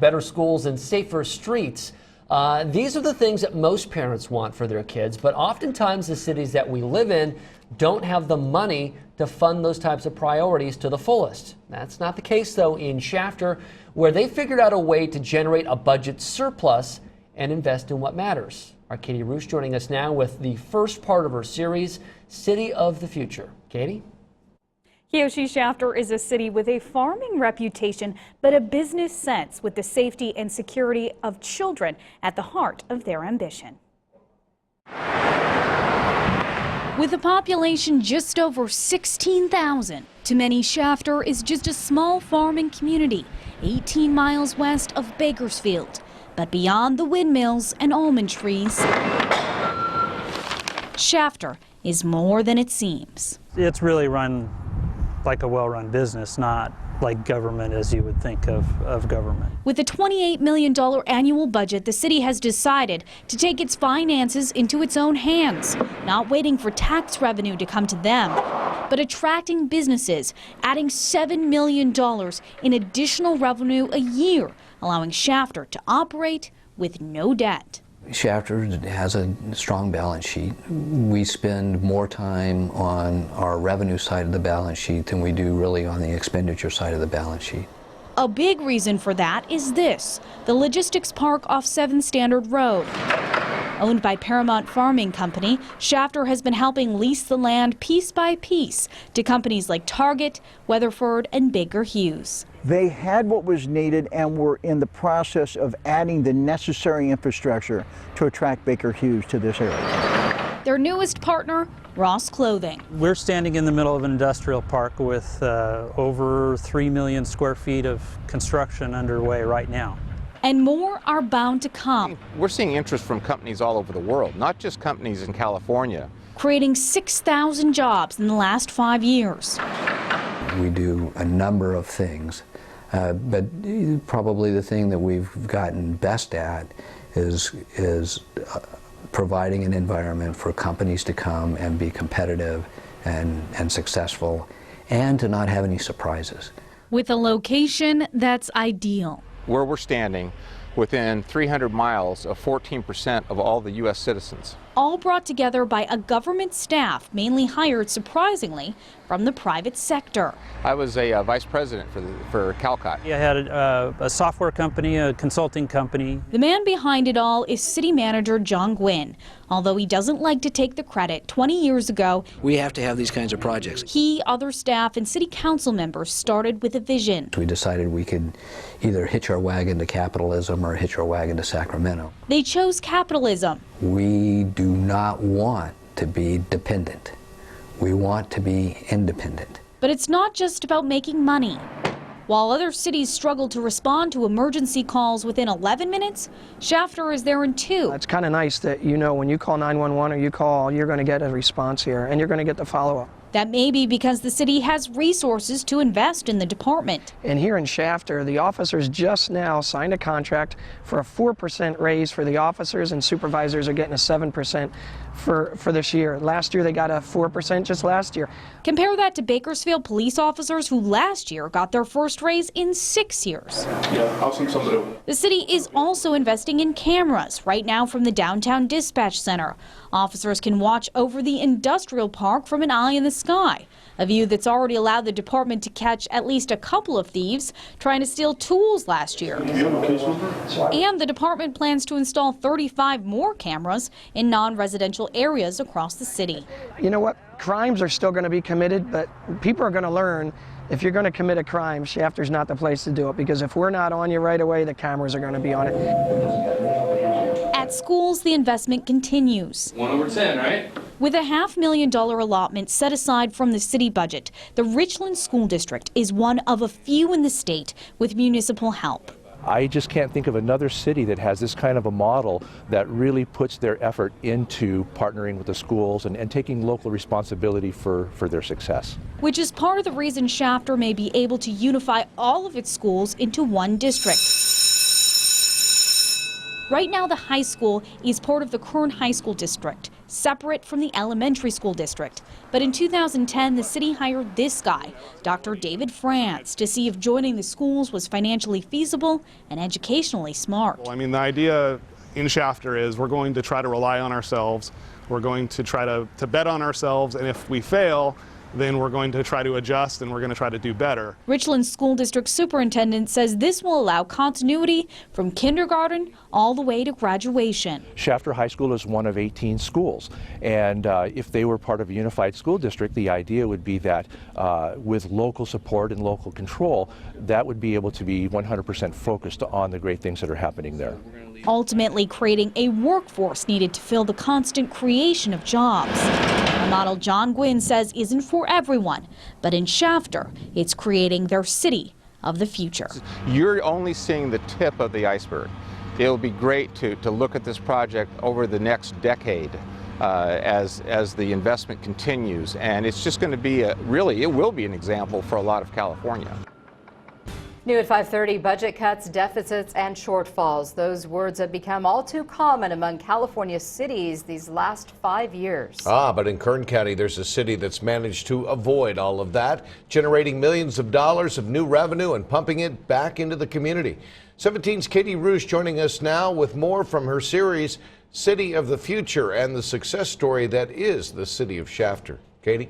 better schools and safer streets. These are the things that most parents want for their kids, but oftentimes the cities that we live in don't have the money to fund those types of priorities to the fullest. That's not the case, though, in Shafter, where they figured out a way to generate a budget surplus and invest in what matters. Our Katey Rusch joining us now with the first part of her series, City of the Future. Katey? Hiyoshi Shafter is a city with a farming reputation, but a business sense with the safety and security of children at the heart of their ambition. With a population just over 16,000, to many Shafter is just a small farming community, 18 miles west of Bakersfield. But beyond the windmills and almond trees, Shafter is more than it seems. It's really run like a well-run business, not like government as you would think of government. With a $28 million annual budget, the city has decided to take its finances into its own hands, not waiting for tax revenue to come to them, but attracting businesses, adding $7 million in additional revenue a year, allowing Shafter to operate with no debt. Shafter has a strong balance sheet. We spend more time on our revenue side of the balance sheet than we do really on the expenditure side of the balance sheet. A big reason for that is this, the logistics park off 7th Standard Road. Owned by Paramount Farming Company, Shafter has been helping lease the land piece by piece to companies like Target, Weatherford, and Baker Hughes. They had what was needed and were in the process of adding the necessary infrastructure to attract Baker Hughes to this area. Their newest partner, Ross Clothing. We're standing in the middle of an industrial park with over 3 million square feet of construction underway right now. And more are bound to come. We're seeing interest from companies all over the world, not just companies in California. Creating 6,000 jobs in the last 5 years. We do a number of things, but probably the thing that we've gotten best at is providing an environment for companies to come and be competitive and successful, and to not have any surprises. With a location that's ideal. Where we're standing, within 300 miles of 14% of all the U.S. citizens. All brought together by a government staff mainly hired, surprisingly, from the private sector. I was a vice president for Calcott. I had a software company, a consulting company. The man behind it all is city manager John Gwynn. Although he doesn't like to take the credit, 20 years ago, we have to have these kinds of projects. He, other staff, and city council members started with a vision. We decided we could either hitch our wagon to capitalism or hitch our wagon to Sacramento. They chose capitalism. We do not want to be dependent. We want to be independent. But it's not just about making money. While other cities struggle to respond to emergency calls within 11 minutes, Shafter is there in 2. It's kind of nice that you know when you call 911 or you call, you're going to get a response here and you're going to get the follow-up. That may be because the city has resources to invest in the department. And here in Shafter, the officers just now signed a contract for a 4% raise for the officers, and supervisors are getting a 7% for this year. Last year they got a 4% just last year. Compare that to Bakersfield police officers who last year got their first raise in 6 years. Yeah, I'll send somebody over. The city is also investing in cameras right now from the downtown dispatch center. Officers can watch over the industrial park from an eye in the sky, a view that's already allowed the department to catch at least a couple of thieves trying to steal tools last year. Do you have a case number? And the department plans to install 35 more cameras in non-residential areas across the city. You know what? Crimes are still going to be committed, but people are going to learn if you're going to commit a crime, Shafter's not the place to do it, because if we're not on you right away, the cameras are going to be on it. At schools, the investment continues. 1 over 10, right? With a $500,000 allotment set aside from the city budget, the Richland School District is one of a few in the state with municipal help. I just can't think of another city that has this kind of a model that really puts their effort into partnering with the schools and taking local responsibility for their success. Which is part of the reason Shafter may be able to unify all of its schools into one district. Right now, the high school is part of the Kern High School District. separate from the elementary school district. But in 2010, the city hired this guy, Dr. David France, to see if joining the schools was financially feasible and educationally smart. Well, I mean, the idea in Shafter is we're going to try to rely on ourselves. We're going to try to bet on ourselves, and if we fail, then we're going to try to adjust and we're going to try to do better. Richland School District Superintendent says this will allow continuity from kindergarten all the way to graduation. Shafter High School is one of 18 schools, and if they were part of a unified school district, the idea would be that with local support and local control, that would be able to be 100% focused on the great things that are happening there. Ultimately creating a workforce needed to fill the constant creation of jobs. A model John Gwynn says isn't for everyone, but in Shafter, it's creating their city of the future. You're only seeing the tip of the iceberg. It'll be great to look at this project over the next decade as the investment continues, and it's just going to be it will be an example for a lot of California. New at 5:30, budget cuts, deficits, and shortfalls. Those words have become all too common among California cities these last 5 years. But in Kern County, there's a city that's managed to avoid all of that, generating millions of dollars of new revenue and pumping it back into the community. 17's Katey Rusch joining us now with more from her series, City of the Future, and the success story that is the city of Shafter. Katey?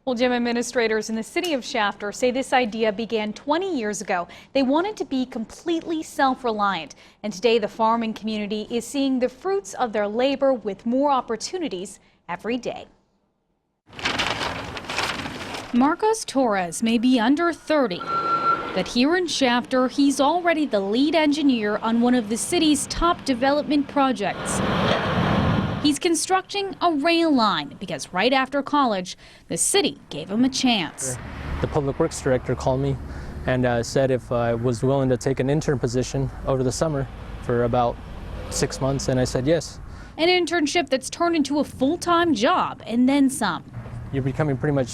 Well, gym administrators in the city of Shafter say this idea began 20 years ago. They wanted to be completely self-reliant, and today the farming community is seeing the fruits of their labor with more opportunities every day. Marcos Torres may be under 30, but here in Shafter, he's already the lead engineer on one of the city's top development projects. He's constructing a rail line because right after college, the city gave him a chance. The public works director called me and said if I was willing to take an intern position over the summer for about 6 months, and I said yes. An internship that's turned into a full-time job and then some. You're becoming pretty much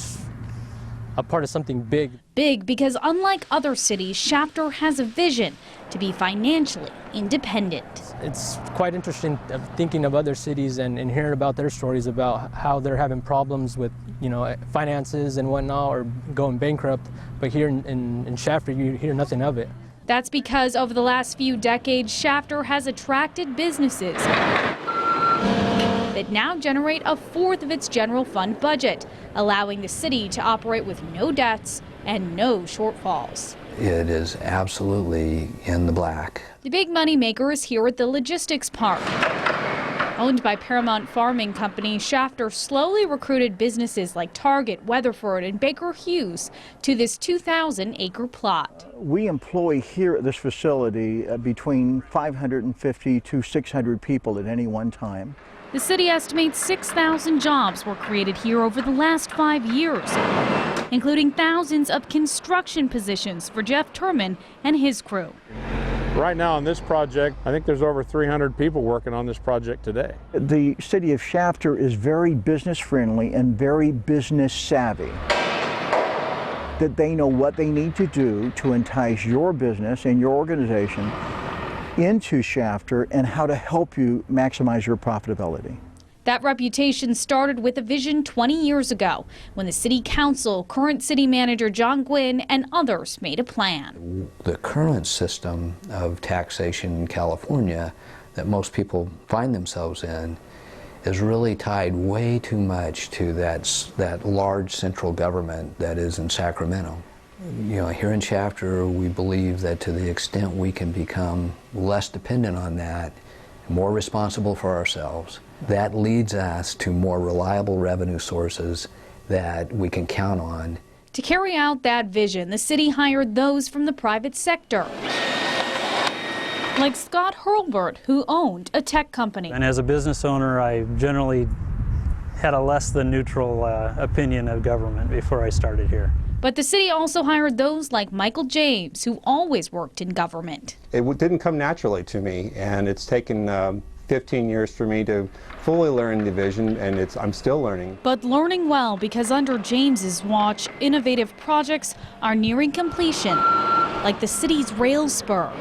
a part of something big. Big because unlike other cities, Shafter has a vision to be financially independent. It's quite interesting thinking of other cities and hearing about their stories about how they're having problems with, finances and whatnot, or going bankrupt. But here in Shafter, you hear nothing of it. That's because over the last few decades, Shafter has attracted businesses that now generate a fourth of its general fund budget, allowing the city to operate with no debts and no shortfalls. It is absolutely in the black. The big money maker is here at the logistics park. Owned by Paramount Farming Company, Shafter slowly recruited businesses like Target, Weatherford, and Baker Hughes to this 2,000-acre plot. We employ here at this facility between 550 to 600 people at any one time. The city estimates 6,000 jobs were created here over the last 5 years, including thousands of construction positions for Jeff Turman and his crew. Right now on this project, I think there's over 300 people working on this project today. The city of Shafter is very business friendly and very business savvy. That they know what they need to do to entice your business and your organization into Shafter and how to help you maximize your profitability. That reputation started with a vision 20 years ago when the city council, current city manager John Gwynn, and others made a plan. The current system of taxation in California that most people find themselves in is really tied way too much to that large central government that is in Sacramento. Here in Shafter, we believe that to the extent we can become less dependent on that, more responsible for ourselves, that leads us to more reliable revenue sources that we can count on. To carry out that vision, the city hired those from the private sector, like Scott Hurlburt, who owned a tech company. And as a business owner, I generally had a less than neutral opinion of government before I started here. But the city also hired those like Michael James, who always worked in government. It didn't come naturally to me, and it's taken 15 years for me to fully learn the vision, and I'm still learning. But learning well, because under James's watch, innovative projects are nearing completion, like the city's rail spur,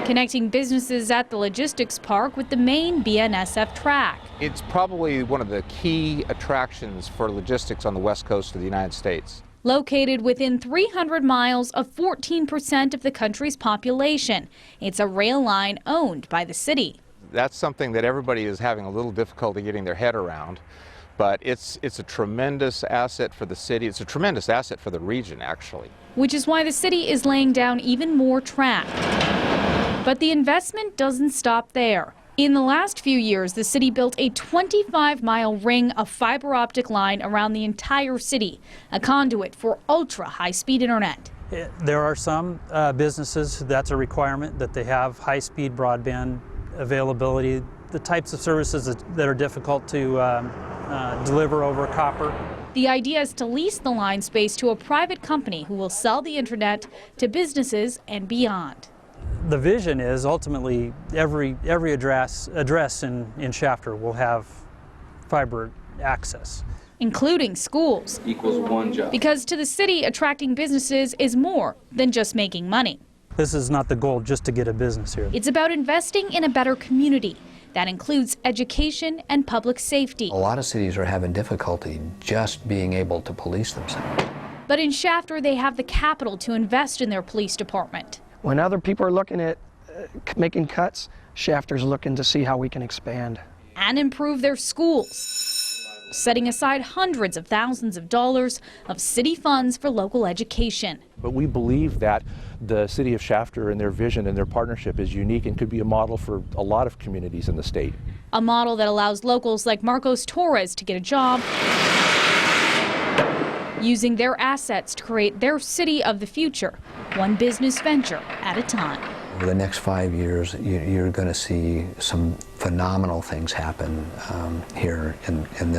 connecting businesses at the logistics park with the main BNSF track. It's probably one of the key attractions for logistics on the west coast of the United States. Located within 300 miles of 14% of the country's population, it's a rail line owned by the city. That's something that everybody is having a little difficulty getting their head around, but it's a tremendous asset for the city. It's a tremendous asset for the region, actually. Which is why the city is laying down even more track. But the investment doesn't stop there. In the last few years, the city built a 25-mile ring of fiber optic line around the entire city, a conduit for ultra-high-speed internet. There are some businesses that's a requirement that they have high-speed broadband availability, the types of services that are difficult to deliver over copper. The idea is to lease the line space to a private company who will sell the internet to businesses and beyond. The vision is ultimately every address in Shafter will have fiber access. Including schools. Equals one job. Because to the city, attracting businesses is more than just making money. This is not the goal just to get a business here. It's about investing in a better community. That includes education and public safety. A lot of cities are having difficulty just being able to police themselves. But in Shafter, they have the capital to invest in their police department. When other people are looking at making cuts, Shafter's looking to see how we can expand. And improve their schools, setting aside hundreds of thousands of dollars of city funds for local education. But we believe that the city of Shafter and their vision and their partnership is unique and could be a model for a lot of communities in the state. A model that allows locals like Marcos Torres to get a job, using their assets to create their city of the future, one business venture at a time. Over the next 5 years, you're going to see some phenomenal things happen here in this